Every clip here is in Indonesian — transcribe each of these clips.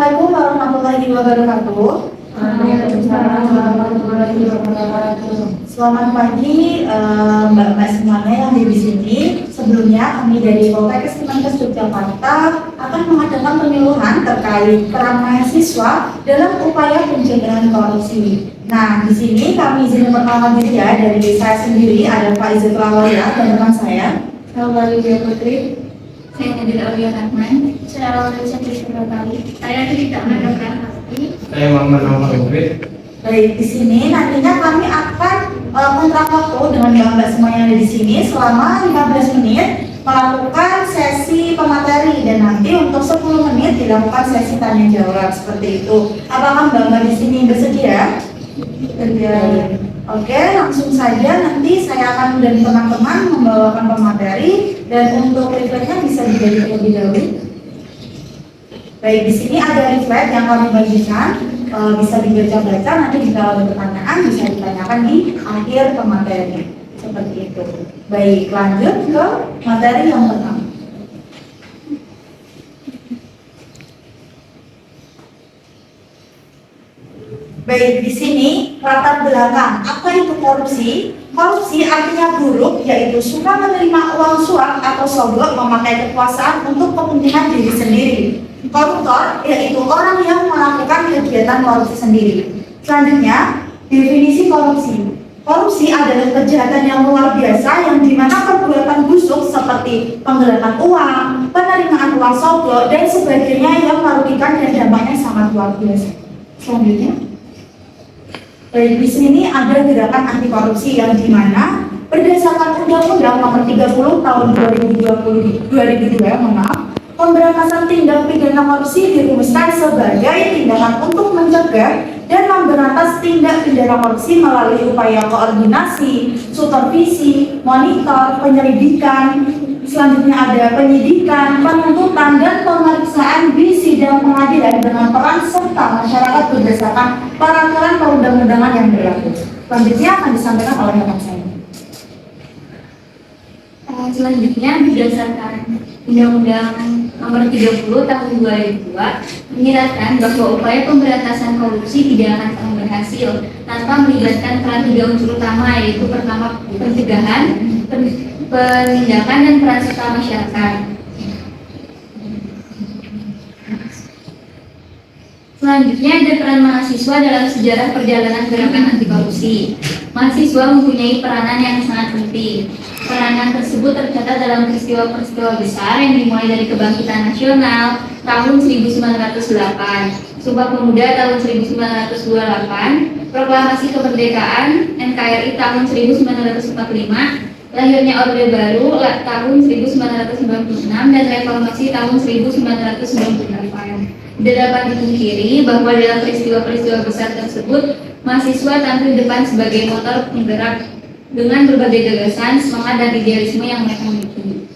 Assalamualaikum warahmatullahi wabarakatuh. Waalaikumsalam warahmatullahi wabarakatuh. Selamat pagi Mbak-mbak semuanya yang ada di sini. Sebelumnya kami dari Poltekkes Kemenkes Yogyakarta akan mengadakan penyuluhan terkait peran mahasiswa dalam upaya pencegahan korupsi. Nah, di sini kami izin pertama diri ya dari saya sendiri, ada Pak Izil Lawaya dan teman saya. Saya Lydia Putri. Saya Nabil Aulia Rahman. Saya Laurencia Kristinatali. Saya tidak menggunakan hati. Saya Muhammad Muhammad Ubed. Baik, di sini nantinya kami akan kontraflow dengan mbak-mbak semua yang ada di sini selama 15 menit melakukan sesi pemateri dan nanti untuk 10 menit dilakukan sesi tanya jawab seperti itu. Apakah mbak-mbak di sini bersedia? Bersedia. Oke, langsung saja nanti saya akan dan teman-teman membawakan pemateri dan untuk refleksnya bisa dibagi terlebih dahulu. Baik, di sini ada refleks yang kami bagikan, bisa dibaca-baca, nanti jika ada pertanyaan bisa ditanyakan di akhir pemateri. Seperti itu. Baik, lanjut ke materi yang pertama. Baik, di sini latar belakang apa itu korupsi? Korupsi artinya buruk, yaitu suka menerima uang suap atau sogok memakai kekuasaan untuk kepentingan diri sendiri. Koruptor yaitu orang yang melakukan kegiatan korupsi sendiri. Selanjutnya, definisi korupsi. Korupsi adalah kejahatan yang luar biasa yang dimana perbuatan busuk seperti penggelapan uang, penerimaan uang sogok dan sebagainya yang merugikan dan dampaknya sangat luar biasa. Selanjutnya. Baik, di sini ada gerakan anti korupsi yang dimana berdasarkan Undang-Undang Nomor 30 Tahun 2002, pemberantasan tindak pidana korupsi dirumuskan sebagai tindakan untuk mencegah dan memberantas tindak pidana korupsi melalui upaya koordinasi, supervisi, monitor, penyelidikan. Selanjutnya ada penyidikan, penuntutan, dan pemeriksaan di sidang pengadilan dengan peran serta masyarakat berdasarkan peraturan perundang-undangan yang berlaku. Selanjutnya akan disampaikan oleh rekan saya. Selanjutnya berdasarkan Undang-Undang Nomor 30 Tahun 2002 menyiratkan bahwa upaya pemberantasan korupsi tidak akan pernah berhasil tanpa melibatkan peran 3 unsur utama, yaitu pertama pencegahan, penindakan, dan peran serta masyarakat. Selanjutnya ada peran mahasiswa dalam sejarah perjalanan gerakan anti korupsi. Mahasiswa mempunyai peranan yang sangat penting. Peranan tersebut tercatat dalam peristiwa-peristiwa besar yang dimulai dari Kebangkitan Nasional tahun 1908, Sumpah Pemuda tahun 1928, Proklamasi Kemerdekaan NKRI tahun 1945, lahirnya Orde Baru tahun 1996, dan Reformasi tahun 1998. Tidak dapat dipungkiri bahwa dalam peristiwa-peristiwa besar tersebut, mahasiswa tampil depan sebagai motor penggerak dengan berbagai gagasan, semangat, dan idealisme yang mereka miliki.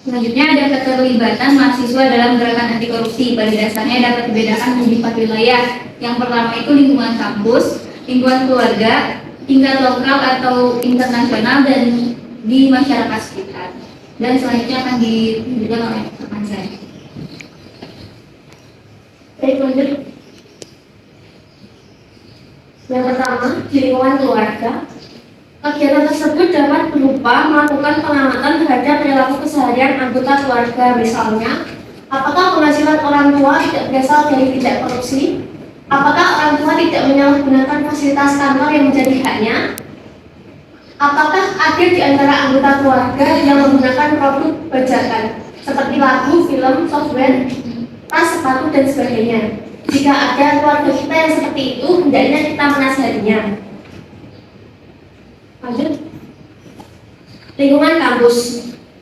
Selanjutnya ada keterlibatan mahasiswa dalam gerakan anti korupsi. Pada dasarnya dapat dibedakan menjadi 4 wilayah. Yang pertama itu lingkungan kampus, lingkungan keluarga, tingkat lokal atau internasional, dan di masyarakat sekitar. Dan selanjutnya akan diberikan oleh rekan saya. Baik, lanjut. Yang pertama, di lingkungan keluarga. Kegiatan tersebut dapat berupa melakukan pengamatan terhadap perilaku keseharian anggota keluarga, misalnya, apakah penghasilan orang tua tidak berasal dari tidak korupsi? Apakah orang tua tidak menyalahgunakan fasilitas kantor yang menjadi haknya? Apakah ada di antara anggota keluarga yang menggunakan produk bajakan seperti lagu, film, software, tas, sepatu, dan sebagainya? Jika ada keluarga kita yang seperti itu, hendaknya kita menasihatinya. Lanjut. Lingkungan kampus.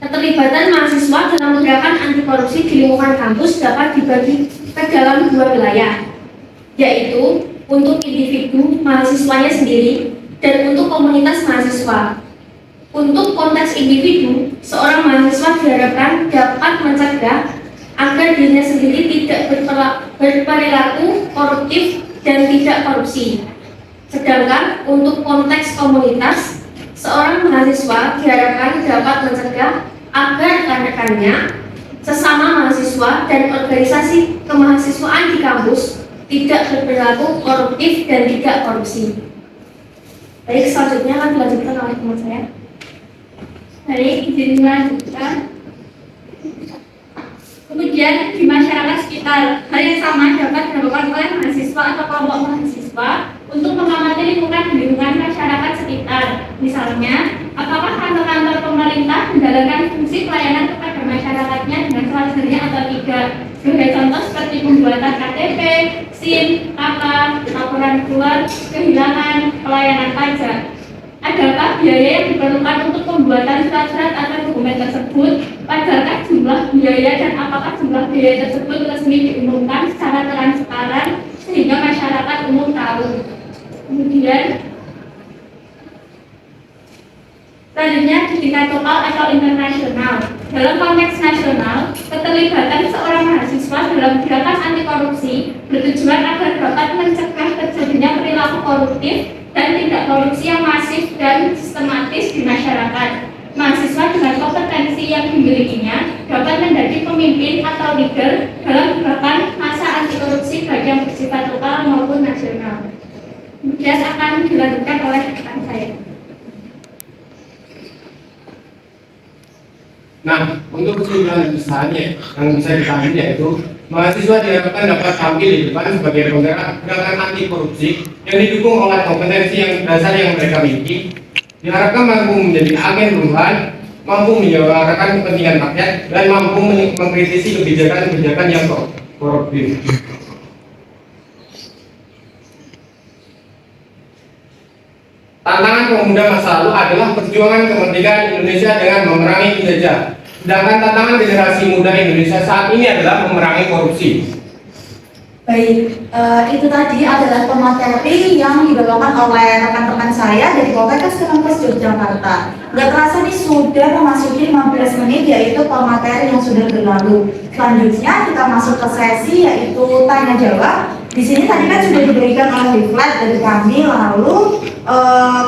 Keterlibatan mahasiswa dalam gerakan anti korupsi di lingkungan kampus dapat dibagi ke dalam 2 wilayah, yaitu untuk individu mahasiswanya sendiri dan untuk komunitas mahasiswa. Untuk konteks individu, seorang mahasiswa diharapkan dapat mencegah agar dirinya sendiri tidak berperilaku koruptif dan tidak korupsi. Sedangkan untuk konteks komunitas, seorang mahasiswa diharapkan dapat mencegah agar rekan-rekannya sesama mahasiswa dan organisasi kemahasiswaan di kampus tidak berperilaku koruptif dan tidak korupsi. Baik, selanjutnya akan dilanjutkan oleh teman saya. Baik, izin dilanjutkan. Kemudian di masyarakat sekitar, hal yang sama dapat dilakukan oleh mahasiswa atau kelompok mahasiswa untuk mengamati lingkungan di lingkungan masyarakat sekitar. Misalnya, apakah kantor-kantor pemerintah menjalankan fungsi pelayanan kepada masyarakatnya dengan salah satunya atau tidak. Sebagai contoh seperti pembuatan KTP, SIM, KK, laporan keluar, kehilangan, pelayanan pajak. Adakah biaya yang diperlukan untuk pembuatan surat-surat atau dokumen tersebut? Padarkah jumlah biaya dan apakah jumlah biaya tersebut resmi diumumkan secara transparan sehingga masyarakat umum tahu? Kemudian, selanjutnya di tingkat lokal atau internasional. Dalam konteks nasional, keterlibatan seorang mahasiswa dalam gerakan anti korupsi bertujuan agar dapat mencegah terjadinya perilaku koruptif dan tidak korupsi yang masif dan sistematis di masyarakat. Mahasiswa dengan kompetensi yang dimilikinya dapat menjadi pemimpin atau leader dalam gerakan masa anti korupsi baik yang bersifat lokal maupun nasional. Kemudian akan dilanjutkan oleh rekan saya. Nah, untuk kesimpulan besarnya yang bisa dipahami yaitu mahasiswa diharapkan dapat tampil di depan sebagai penggerak gerakan anti korupsi yang didukung oleh kompetensi yang dasar yang mereka miliki. Diharapkan mampu menjadi agen perubahan, mampu menyuarakan kepentingan rakyat, dan mampu mengkritisi kebijakan-kebijakan yang koruptif. Tantangan pemuda masa lalu adalah perjuangan kemerdekaan Indonesia dengan memerangi penjajah. Sedangkan tantangan generasi muda Indonesia saat ini adalah memerangi korupsi. Baik, itu tadi adalah pemateri yang dibawakan oleh rekan-rekan saya dari Poltekkes Kampus Yogyakarta. Nggak terasa nih sudah memasuki 15 menit yaitu pemateri yang sudah berlalu. Selanjutnya kita masuk ke sesi yaitu tanya jawab. Di sini tadi kan sudah diberikan oleh leaflet dari kami, lalu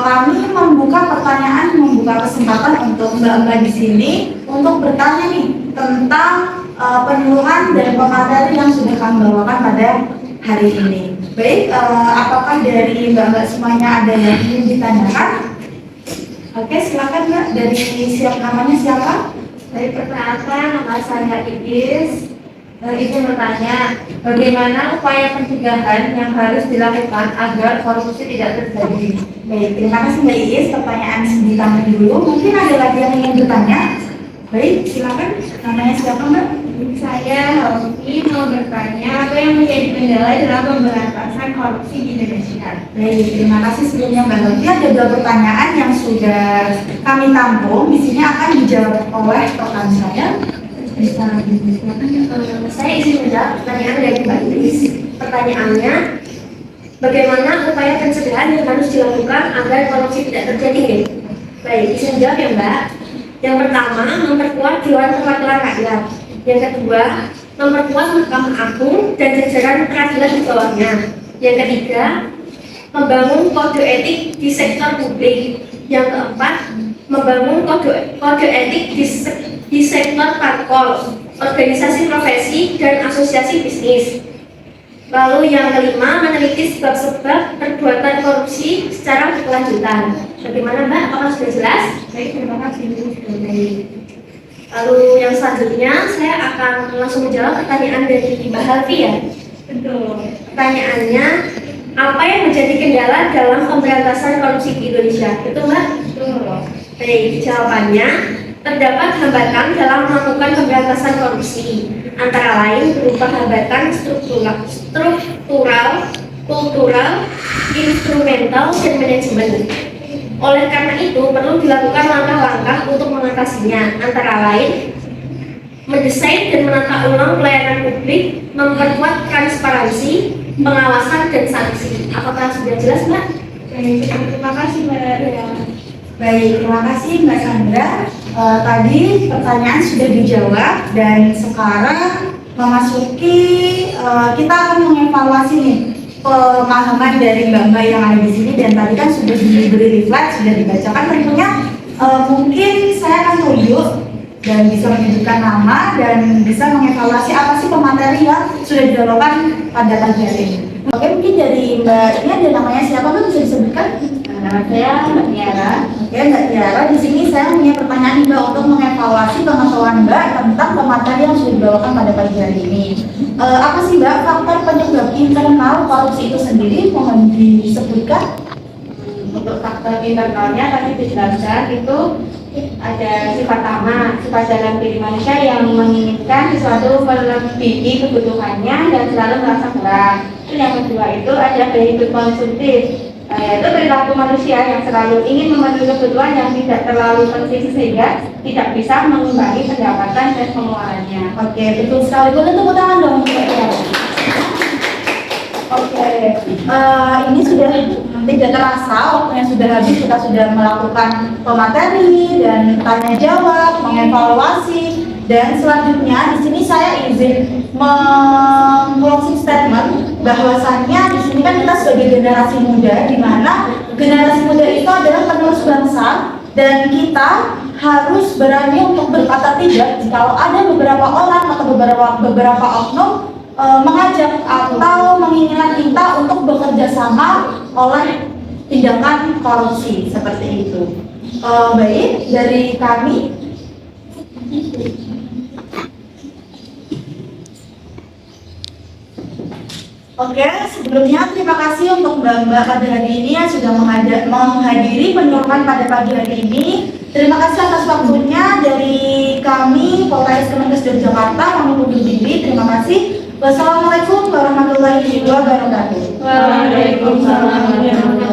kami membuka pertanyaan, membuka kesempatan untuk mbak-mbak di sini untuk bertanya nih tentang penyuluhan dan pemateri yang sudah kami bawakan pada hari ini. Baik, apakah dari mbak-mbak semuanya ada yang ingin ditanyakan? Oke, silakan mbak. Dari namanya siapa? Dari perkenalkan, nama saya Idris. Izin bertanya, bagaimana upaya pencegahan yang harus dilakukan agar korupsi tidak terjadi? Baik, terima kasih Mbak Iis. Pertanyaan ditangani dulu. Mungkin ada lagi yang ingin bertanya? Baik, silakan. Namanya siapa Mbak? Saya Helmi mau bertanya apa yang menjadi kendala dalam pemberantasan korupsi di Indonesia? Baik, terima kasih sebelumnya Mbak Helmi. Ada dua pertanyaan yang sudah kami tampung. Di sini akan dijawab oleh rekan saya. Saya izin menjawab pertanyaan dari Mbak Idris. Pertanyaannya, bagaimana upaya pencegahan yang harus dilakukan agar korupsi tidak terjadi? Baik, izin menjawab ya Mbak. Yang pertama, memperkuat Dewan Perwakilan Rakyat. Yang kedua, memperkuat Mahkamah Agung dan jajaran peradilan di bawahnya. Yang ketiga, membangun kode etik di sektor publik. Yang keempat, membangun kode etik di sektor parpol, organisasi profesi, dan asosiasi bisnis. Lalu yang kelima, meneliti sebab-sebab perbuatan korupsi secara berkelanjutan. Bagaimana Mbak? Apakah sudah jelas? Baik, terima kasih. Lalu yang selanjutnya, saya akan langsung menjawab pertanyaan dari Mbak Halvi ya. Betul. Pertanyaannya, apa yang menjadi kendala dalam pemberantasan korupsi di Indonesia? Itu Mbak? Betul. Baik, jawabannya, terdapat hambatan dalam melakukan pemberantasan korupsi, antara lain berupa hambatan struktural, kultural, instrumental, dan manajemen. Oleh karena itu, perlu dilakukan langkah-langkah untuk mengatasinya, antara lain mendesain dan menata ulang pelayanan publik, memperkuat transparansi, pengawasan, dan sanksi. Apakah sudah jelas, Mbak? Terima kasih, Mbak. Baik, terima kasih Mbak Sandra. Tadi pertanyaan sudah dijawab dan sekarang memasuki kita akan mengevaluasi nih pemahaman dari mbak-mbak yang ada di sini dan tadi kan sudah diberi leaflet, sudah dibacakan tentunya. Mungkin saya akan tunjuk dan bisa menyebutkan nama dan bisa mengevaluasi apa sih pemateri yang sudah dilakukan pada pagi hari ini. Oke, mungkin dari Mbak ini ada namanya siapa Mbak, bisa disebutkan? Nama saya Mbak Tiara. Oke, Mbak Tiara, di sini saya punya pertanyaan Mbak untuk mengevaluasi pengetahuan Mbak tentang pemateri yang sudah dibawakan pada pagi hari ini. Apa sih Mbak faktor penyebab internal korupsi itu sendiri? Mohon disebutkan. Untuk faktor internalnya tadi dijelaskan itu ada sifat tamak, sifat dalam diri manusia yang menginginkan sesuatu melebihi kebutuhannya dan selalu merasa berat. Terus yang kedua itu ada gaya hidup konsumtif, yaitu perilaku manusia yang selalu ingin memenuhi kebutuhan yang tidak terlalu penting sehingga tidak bisa mengimbangi pendapatan dan pengeluarannya. Oke, betul sekali. Boleh tepuk tangan dong Mbak Tiara. Oke, ini sudah tidak terasa waktunya sudah habis. Kita sudah melakukan pemateri dan tanya jawab, mengevaluasi, dan selanjutnya di sini saya izin closing statement bahwasannya di sini kan kita sebagai generasi muda, di mana generasi muda itu adalah penerus bangsa dan kita harus berani untuk berkata tidak jika ada beberapa orang atau beberapa oknum mengajak atau menginginkan kita untuk bekerja sama oleh tindakan korupsi seperti itu. Baik, dari kami. Oke, sebelumnya terima kasih untuk Mbak-mbak pada hari ini yang sudah menghadiri penyuluhan pada pagi hari ini. Terima kasih atas waktunya dari kami Polres Kemenkes Yogyakarta. Kami undur diri. Terima kasih. Wassalamualaikum warahmatullahi wabarakatuh. Waalaikumsalam warahmatullahi wabarakatuh.